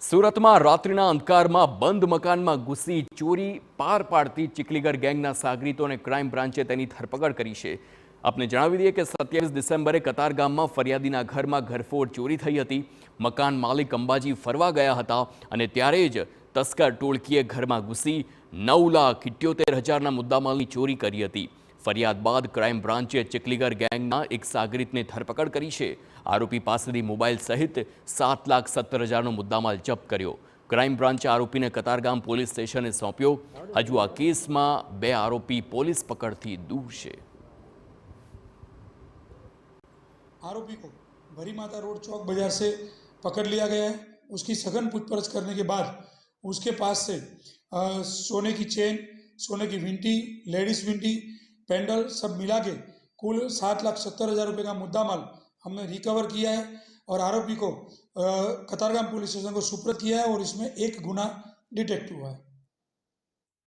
સુરતમાં રાત્રિના અંધકારમાં બંધ મકાનમાં ઘૂસી ચોરી પાર પાડતી ચીખલીગર ગેંગના સાગરીતોને ક્રાઇમ બ્રાન્ચે તેની ધરપકડ કરી છે। આપને જણાવી દઈએ કે 27 ડિસેમ્બરે કતારગામમાં ફરિયાદીના ઘરમાં ઘરફોડ ચોરી થઈ હતી। મકાન માલિક અંબાજી ફરવા ગયા હતા અને ત્યારે જ તસ્કર ટોળકીએ ઘરમાં ઘૂસી 9,78,000ના મુદ્દામાલની ચોરી કરી હતી। ફરિયાદ બાદ ક્રાઇમ બ્રાન્ચે ચીખલીગર ગેંગના એક સાગરીતને ધરપકડ કરી છે। આરોપી પાસેથી મોબાઈલ સહિત 7,70,000નો મુદ્દામાલ જપ્ત કર્યો। ક્રાઇમ બ્રાન્ચે આરોપીને કતારગામ પોલીસ સ્ટેશને સોંપ્યો। હજુ આ કેસમાં 2 આરોપી પોલીસ પકડથી दूर છે। आरोपी को भरी माता रोड चौक बाजार से पकड़ लिया गया है। उसकी सघन पूछपरछ करने के बाद उसके पास से सोने की चेन, सोने की विंटी, लेडीज विंटी, पेंडल सब मिला के कुल 7,70,000 रुपये का मुद्दा माल हमने रिकवर किया है और आरोपी को कतारगाम पुलिस स्टेशन को सुपुर्द किया है और इसमें एक गुना डिटेक्ट हुआ है।